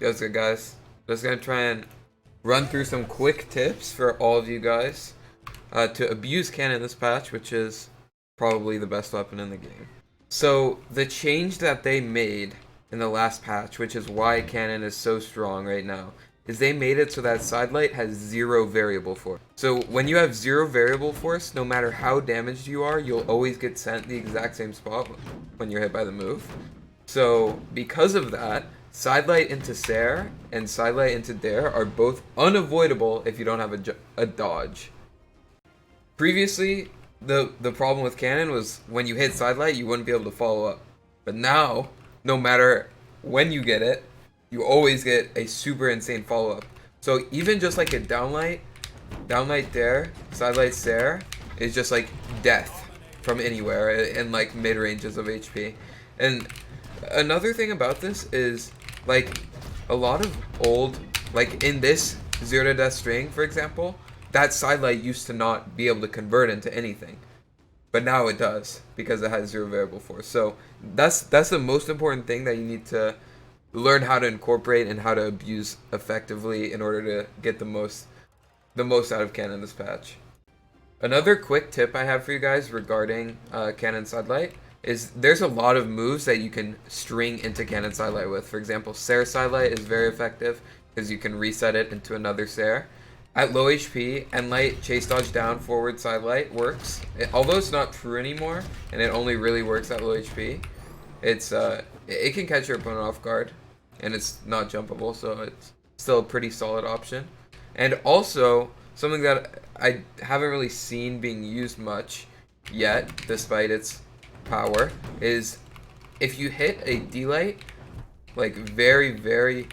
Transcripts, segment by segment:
That's good, guys. Just gonna try and run through some quick tips for all of you guys to abuse cannon this patch, which is probably the best weapon in the game. So the change that they made in the last patch, which is why cannon is so strong right now, is they made it so that sidelight has 0 variable force. So when you have 0 variable force, no matter how damaged you are, you'll always get sent the exact same spot when you're hit by the move. So because of that, sidelight into Sair and sidelight into Dare are both unavoidable if you don't have a dodge. Previously, the problem with cannon was when you hit sidelight, you wouldn't be able to follow up. But now, no matter when you get it, you always get a super insane follow-up. So even just like a downlight Dare, sidelight Sair is just like death from anywhere in like mid ranges of HP. And another thing about this is like a lot of old, like in this Zero to Death string, for example, that sidelight used to not be able to convert into anything. But now it does because it has 0 variable force. So that's the most important thing that you need to learn how to incorporate and how to abuse effectively in order to get the most out of cannon this patch. Another quick tip I have for you guys regarding cannon sidelight is there's a lot of moves that you can string into cannon sidelight with. For example, Sair sidelight is very effective because you can reset it into another Sair. At low HP, Enlight chase dodge down forward sidelight works. Although it's not true anymore and it only really works at low HP, it can catch your opponent off guard and it's not jumpable, so it's still a pretty solid option. And also something that I haven't really seen being used much yet, despite its power, is if you hit a D-light, like very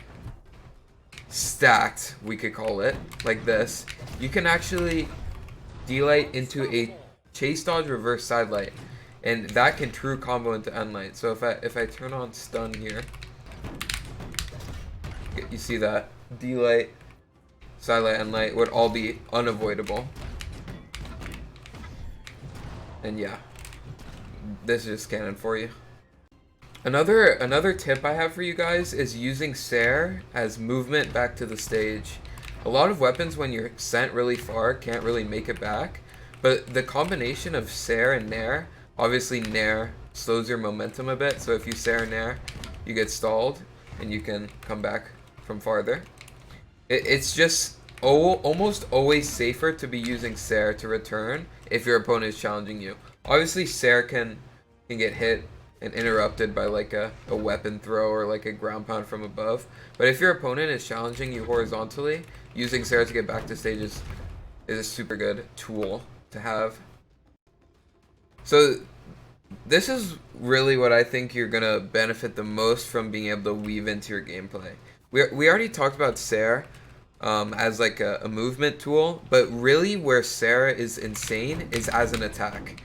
stacked, we could call it, like this, you can actually D-light into a chase dodge reverse sidelight, and that can true combo into Enlight. So if I turn on stun here, you see that D-light, sidelight, Enlight would all be unavoidable. And yeah, this is just cannon for you. Another tip I have for you guys is using Sair as movement back to the stage. A lot of weapons, when you're sent really far, can't really make it back, but the combination of Sair and Nair, obviously Nair slows your momentum a bit, so if you Sair Nair, you get stalled and you can come back from farther. It's just almost always safer to be using Sair to return if your opponent is challenging you. Obviously Sair can get hit and interrupted by like a weapon throw or like a ground pound from above, but if your opponent is challenging you horizontally, using Sair to get back to stage is a super good tool to have. So this is really what I think you're gonna benefit the most from being able to weave into your gameplay. We already talked about Sair as like a movement tool, but really where Sair is insane is as an attack.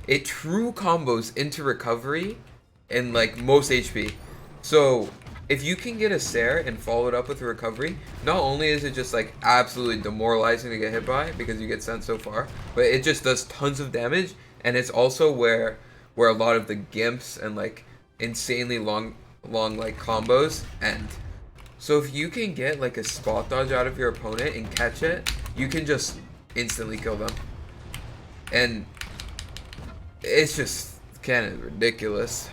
It true combos into recovery and like most HP. So if you can get a Sair and follow it up with a recovery, not only is it just like absolutely demoralizing to get hit by because you get sent so far, but it just does tons of damage, and it's also where a lot of the gimps and like insanely long like combos end. So if you can get like a spot dodge out of your opponent and catch it, you can just instantly kill them. And it's just cannon ridiculous.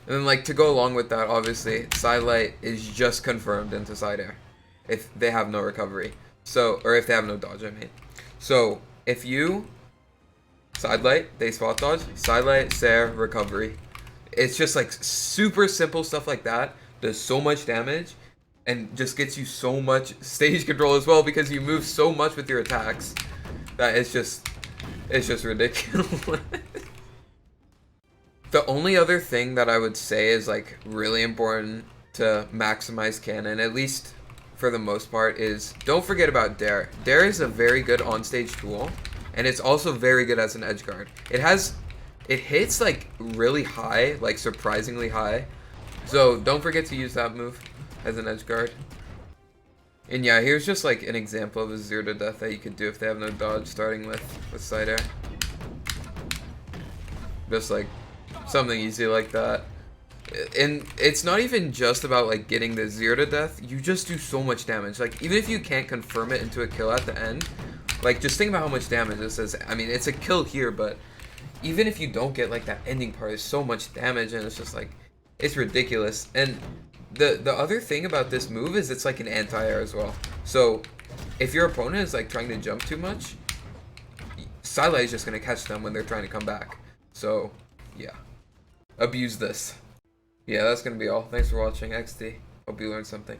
And then like to go along with that, obviously sidelight is just confirmed into side air if they have no recovery. So, or if they have no dodge, I mean. So if you sidelight, they spot dodge, sidelight, Sair, recovery. It's just like super simple stuff like that. Does so much damage and just gets you so much stage control as well because you move so much with your attacks that it's just ridiculous. The only other thing that I would say is like really important to maximize cannon, at least for the most part, is don't forget about Dare. Dare is a very good on-stage tool, and it's also very good as an edge guard. It hits like really high, like surprisingly high. So don't forget to use that move as an edge guard. And yeah, here's just like an example of a Zero to Death that you could do if they have no dodge, starting with side air. Just like something easy like that. And it's not even just about like getting the 0 to death. You just do so much damage. Like even if you can't confirm it into a kill at the end, like just think about how much damage this is. I mean, it's a kill here, but even if you don't get like that ending part, it's so much damage, and it's just like it's ridiculous. And the other thing about this move is it's like an anti-air as well. So if your opponent is like trying to jump too much, Scylla is just gonna catch them when they're trying to come back. So yeah, abuse this. Yeah, that's gonna be all. Thanks for watching, XD. Hope you learned something.